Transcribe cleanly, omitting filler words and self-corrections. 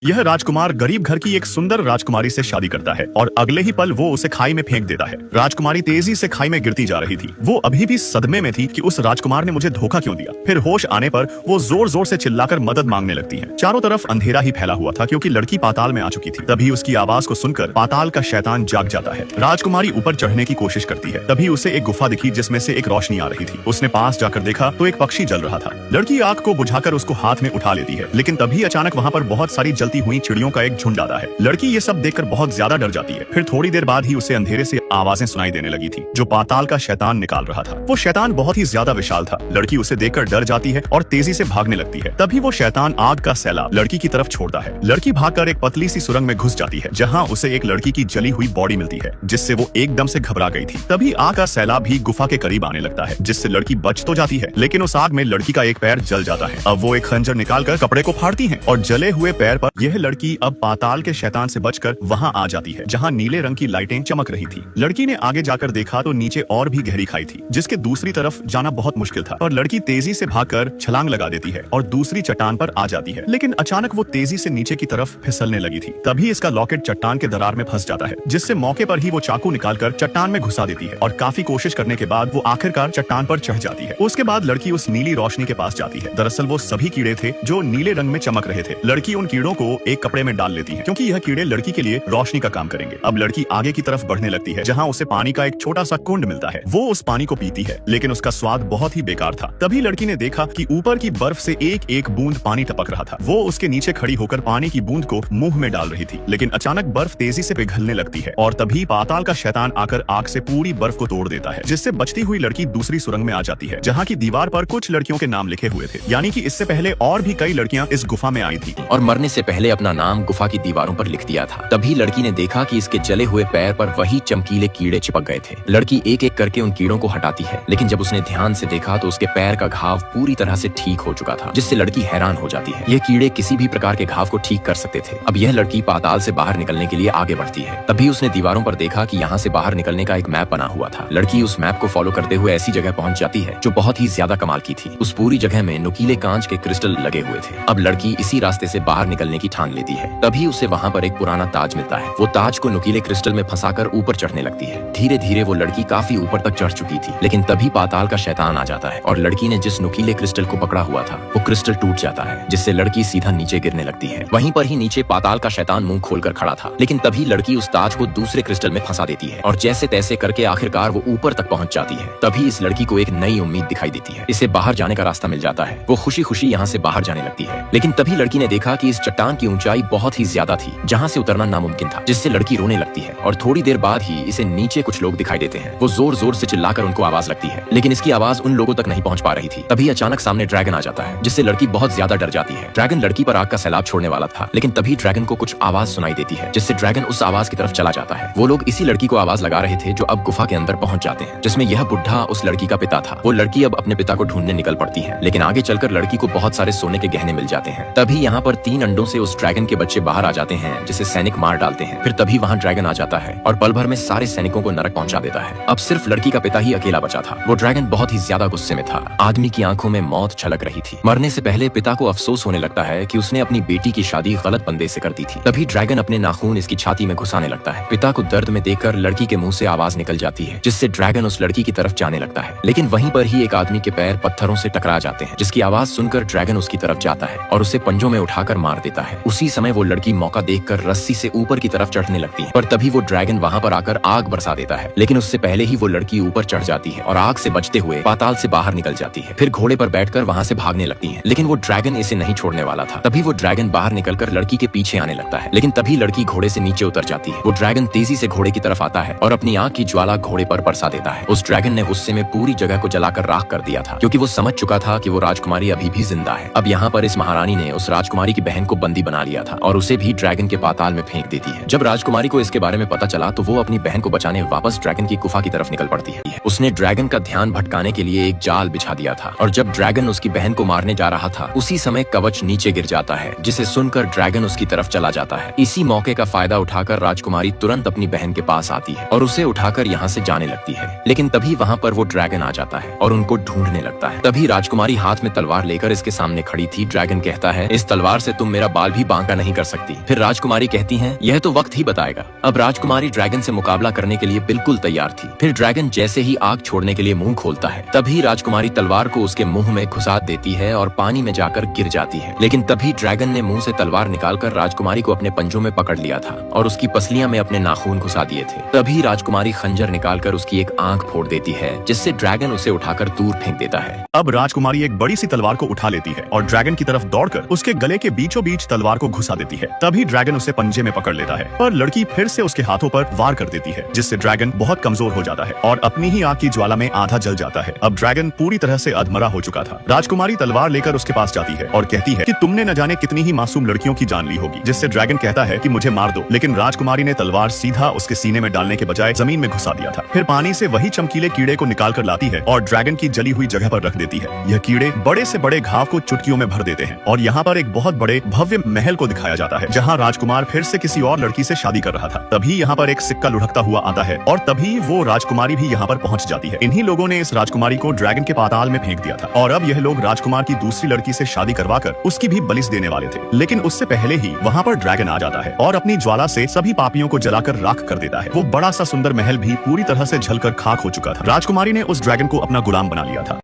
यह राजकुमार गरीब घर की एक सुंदर राजकुमारी से शादी करता है और अगले ही पल वो उसे खाई में फेंक देता है। राजकुमारी तेजी से खाई में गिरती जा रही थी। वो अभी भी सदमे में थी कि उस राजकुमार ने मुझे धोखा क्यों दिया। फिर होश आने पर वो जोर जोर से चिल्लाकर मदद मांगने लगती है। चारों तरफ अंधेरा ही फैला हुआ था क्योंकि लड़की पाताल में आ चुकी थी। तभी उसकी आवाज को सुनकर पाताल का शैतान जाग जाता है। राजकुमारी ऊपर चढ़ने की कोशिश करती है। तभी उसे एक गुफा दिखी जिसमें से एक रोशनी आ रही थी। उसने पास जाकर देखा तो एक पक्षी जल रहा था। लड़की आग को बुझाकर उसको हाथ में उठा लेती है, लेकिन तभी अचानक वहाँ पर बहुत सारी जलती हुई चिड़ियों का एक झुंड आता है। लड़की ये सब देखकर बहुत ज्यादा डर जाती है। फिर थोड़ी देर बाद ही उसे अंधेरे से आवाजें सुनाई देने लगी थी जो पाताल का शैतान निकाल रहा था। वो शैतान बहुत ही ज्यादा विशाल था। लड़की उसे देखकर डर जाती है और तेजी से भागने लगती है। तभी वो शैतान आग का सैलाब लड़की की तरफ छोड़ता है। लड़की भागकर एक पतली सी सुरंग में घुस जाती है जहाँ उसे एक लड़की की जली हुई बॉडी मिलती है जिससे वो एकदम से घबरा गई थी। तभी आग का सैलाब भी गुफा के करीब आने लगता है जिससे लड़की बच तो जाती है, लेकिन उस आग में लड़की का एक पैर जल जाता है। अब वो एक खंजर निकालकर कपड़े को फाड़ती है और जले हुए पैर पर यह लड़की अब पाताल के शैतान से बचकर वहां आ जाती है जहां नीले रंग की लाइटें चमक रही थी। लड़की ने आगे जाकर देखा तो नीचे और भी गहरी खाई थी जिसके दूसरी तरफ जाना बहुत मुश्किल था, और लड़की तेजी से भागकर छलांग लगा देती है और दूसरी चट्टान पर आ जाती है। लेकिन अचानक वो तेजी से नीचे की तरफ फिसलने लगी थी। तभी इसका लॉकेट चट्टान के दरार में फंस जाता है जिससे मौके पर ही वो चाकू निकालकर चट्टान में घुसा देती है और काफी कोशिश करने के बाद वो आखिरकार चट्टान पर चढ़ जाती है। उसके बाद लड़की उस नीली रोशनी के पास जाती है। दरअसल वो सभी कीड़े थे जो नीले रंग में चमक रहे थे। लड़की उन कीड़ों को एक कपड़े में डाल लेती है क्योंकि यह कीड़े लड़की के लिए रोशनी का काम करेंगे। अब लड़की आगे की तरफ बढ़ने लगती है जहाँ उसे पानी का एक छोटा सा कुंड मिलता है। वो उस पानी को पीती है लेकिन उसका स्वाद बहुत ही बेकार था। तभी लड़की ने देखा कि ऊपर की बर्फ से एक एक बूंद पानी टपक रहा था। वो उसके नीचे खड़ी होकर पानी की बूंद को मुंह में डाल रही थी, लेकिन अचानक बर्फ तेजी से पिघलने लगती है और तभी पाताल का शैतान आकर आग से पूरी बर्फ को तोड़ देता है, जिससे बचती हुई लड़की दूसरी सुरंग में आ जाती है जहाँ की दीवार पर कुछ लड़कियों के नाम लिखे हुए थे, यानी कि इससे पहले और भी कई लड़कियां इस गुफा में आई थी और मरने से पहले अपना नाम गुफा की दीवारों पर लिख दिया था। तभी लड़की ने देखा कि इसके जले हुए पैर पर वही चमकीले कीड़े चिपक गए थे। लड़की एक एक करके उन कीड़ों को हटाती है, लेकिन जब उसने ध्यान से देखा तो उसके पैर का घाव पूरी तरह से ठीक हो चुका था, जिससे लड़की हैरान हो जाती है। ये कीड़े किसी भी प्रकार के घाव को ठीक कर सकते थे। अब यह लड़की पाताल से बाहर निकलने के लिए आगे बढ़ती है। तभी उसने दीवारों पर देखा कि यहाँ से बाहर निकलने का एक मैप बना हुआ था। लड़की उस मैप को फॉलो करते हुए ऐसी जगह पहुंच जाती है जो बहुत ही ज्यादा कमाल की थी। उस पूरी जगह में नुकीले कांच के क्रिस्टल लगे हुए थे। अब लड़की इसी रास्ते से बाहर निकलने की ठान लेती है। तभी उसे वहाँ पर एक पुराना ताज मिलता है। वो ताज को नुकीले क्रिस्टल में फंसाकर ऊपर चढ़ने लगती है। धीरे धीरे वो लड़की काफी ऊपर तक चढ़ चुकी थी, लेकिन तभी पाताल का शैतान आ जाता है और लड़की ने जिस नुकीले क्रिस्टल को पकड़ा हुआ था वो क्रिस्टल टूट जाता है, जिससे लड़की सीधा नीचे गिरने लगती है। वहीं पर ही नीचे पाताल का शैतान मुंह खोलकर खड़ा था, लेकिन तभी लड़की उस ताज को दूसरे क्रिस्टल में फंसा देती है और जैसे तैसे करके आखिरकार वो ऊपर तक पहुंच जाती है। तभी इस लड़की को एक नई उम्मीद दिखाई देती है। इसे बाहर जाने का रास्ता मिल जाता है। वो खुशी खुशी यहाँ से बाहर जाने लगती है, लेकिन तभी लड़की ने देखा कि इस चट्टान की ऊंचाई बहुत ही ज्यादा थी जहाँ से उतरना नामुमकिन था, जिससे लड़की रोने लगती है और थोड़ी देर बाद ही इसे नीचे कुछ लोग दिखाई देते हैं। वो जोर जोर से चिल्लाकर उनको आवाज लगती है, लेकिन इसकी आवाज उन लोगों तक नहीं पहुंच पा रही थी। तभी अचानक सामने ड्रैगन आ जाता है, जिससे लड़की बहुत ज्यादा डर जाती है। ड्रैगन लड़की पर आग का सैलाब छोड़ने वाला था, लेकिन तभी ड्रैगन को कुछ आवाज सुनाई देती है, जिससे ड्रैगन उस आवाज की तरफ चला जाता है। वो लोग इसी लड़की को आवाज लगा रहे थे जो अब गुफा के अंदर पहुंच जाते हैं, जिसमें यह बुढ़ा उस लड़की का पिता था। वो लड़की अब अपने पिता को ढूंढने निकल पड़ती है, लेकिन आगे चलकर लड़की को बहुत सारे सोने के गहने मिल जाते हैं। तभी यहाँ पर 3 अंडों से उस ड्रैगन के बच्चे बाहर आ जाते हैं, जिसे सैनिक मार डालते हैं। फिर तभी वहाँ ड्रैगन आ जाता है और पल भर में सारे सैनिकों को नरक पहुंचा देता है। अब सिर्फ लड़की का पिता ही अकेला बचा था। वो ड्रैगन बहुत ही ज्यादा गुस्से में था। आदमी की आंखों में मौत छलक रही थी। मरने से पहले पिता को अफसोस होने लगता है कि उसने अपनी बेटी की शादी गलत बंदे से कर दी थी। तभी ड्रैगन अपने नाखून इसकी छाती में घुसाने लगता है। पिता को दर्द में देखकर लड़की के मुंह से आवाज निकल जाती है, जिससे ड्रैगन उस लड़की की तरफ जाने लगता है, लेकिन वहीं पर ही एक आदमी के पैर पत्थरों से टकरा जाते हैं, जिसकी आवाज सुनकर ड्रैगन उसकी तरफ जाता है और उसे पंजों में उठाकर मार देता है। उसी समय वो लड़की मौका देखकर रस्सी से ऊपर की तरफ चढ़ने लगती है, पर तभी वो ड्रैगन वहाँ पर आकर आग बरसा देता है, लेकिन उससे पहले ही वो लड़की ऊपर चढ़ जाती है और आग से बचते हुए पाताल से बाहर निकल जाती है। फिर घोड़े पर बैठकर वहाँ से भागने लगती है, लेकिन वो ड्रैगन इसे नहीं छोड़ने वाला था। तभी वो ड्रैगन बाहर निकलकर लड़की के पीछे आने लगता है, लेकिन तभी लड़की घोड़े से नीचे उतर जाती है। वो ड्रैगन तेजी से घोड़े की तरफ आता है और अपनी आग की ज्वाला घोड़े पर बरसा देता है। उस ड्रैगन ने गुस्से में पूरी जगह को जलाकर राख कर दिया था, क्योंकि वो समझ चुका था कि वो राजकुमारी अभी भी जिंदा है। अब यहाँ पर इस महारानी ने उस राजकुमारी की बहन को बंदी बना लिया था और उसे भी ड्रैगन के पाताल में फेंक देती है। जब राजकुमारी को इसके बारे में पता चला तो वो अपनी बहन को बचाने वापस ड्रैगन की गुफा की तरफ निकल पड़ती है। उसने ड्रैगन का ध्यान भटकाने के लिए एक जाल बिछा दिया था और जब ड्रैगन उसकी बहन को मारने जा रहा था उसी समय कवच नीचे गिर जाता है, जिसे सुनकर ड्रैगन उसकी तरफ चला जाता है। इसी मौके का फायदा उठाकर राजकुमारी तुरंत अपनी बहन के पास आती है और उसे उठाकर यहाँ से जाने लगती है, लेकिन तभी वहाँ पर वो ड्रैगन आ जाता है और उनको ढूंढने लगता है। तभी राजकुमारी हाथ में तलवार लेकर इसके सामने खड़ी थी। ड्रैगन कहता है, इस तलवार से तुम मेरा बाल भी कभी बांका नहीं कर सकती। फिर राजकुमारी कहती हैं, यह तो वक्त ही बताएगा। अब राजकुमारी ड्रैगन से मुकाबला करने के लिए बिल्कुल तैयार थी। फिर ड्रैगन जैसे ही आग छोड़ने के लिए मुंह खोलता है, तभी राजकुमारी तलवार को उसके मुंह में घुसा देती है और पानी में जाकर गिर जाती है। लेकिन तभी ड्रैगन ने मुंह से तलवार निकालकर राजकुमारी को अपने पंजों में पकड़ लिया था और उसकी पसलियां में अपने नाखून घुसा दिए थे। तभी राजकुमारी खंजर निकालकर उसकी एक आंख फोड़ देती है, जिससे ड्रैगन उसे उठाकर दूर फेंक देता है। अब राजकुमारी एक बड़ी सी तलवार को उठा लेती है और ड्रैगन की तरफ दौड़कर उसके गले के बीचों बीच तलवार को घुसा देती है। तभी ड्रैगन उसे पंजे में पकड़ लेता है, पर लड़की फिर से उसके हाथों पर वार कर देती है, जिससे ड्रैगन बहुत कमजोर हो जाता है और अपनी ही आग की ज्वाला में आधा जल जाता है। अब ड्रैगन पूरी तरह से अधमरा हो चुका था। राजकुमारी तलवार लेकर उसके पास जाती है और कहती है कि तुमने न जाने कितनी ही मासूम लड़कियों की जान ली होगी, जिससे ड्रैगन कहता है कि मुझे मार दो। लेकिन राजकुमारी ने तलवार सीधा उसके सीने में डालने के बजाय जमीन में घुसा दिया था। फिर पानी से वही चमकीले कीड़े को निकाल कर लाती है और ड्रैगन की जली हुई जगह पर रख देती है। यह कीड़े बड़े से बड़े घाव को चुटकियों में भर देते हैं और यहाँ पर एक बहुत बड़े भव्य महल को दिखाया जाता है, जहाँ राजकुमार फिर से किसी और लड़की से शादी कर रहा था। तभी यहाँ पर एक सिक्का लुढ़कता हुआ आता है और तभी वो राजकुमारी भी यहाँ पर पहुंच जाती है। इन्हीं लोगों ने इस राजकुमारी को ड्रैगन के पाताल में फेंक दिया था और अब यह लोग राजकुमार की दूसरी लड़की से शादी करवाकर उसकी भी बलिस देने वाले थे। लेकिन उससे पहले ही वहाँ पर ड्रैगन आ जाता है और अपनी ज्वाला से सभी पापियों को जलाकर राख कर देता है। वो बड़ा सा सुंदर महल भी पूरी तरह से जलकर खाक हो चुका था। राजकुमारी ने उस ड्रैगन को अपना गुलाम बना लिया था।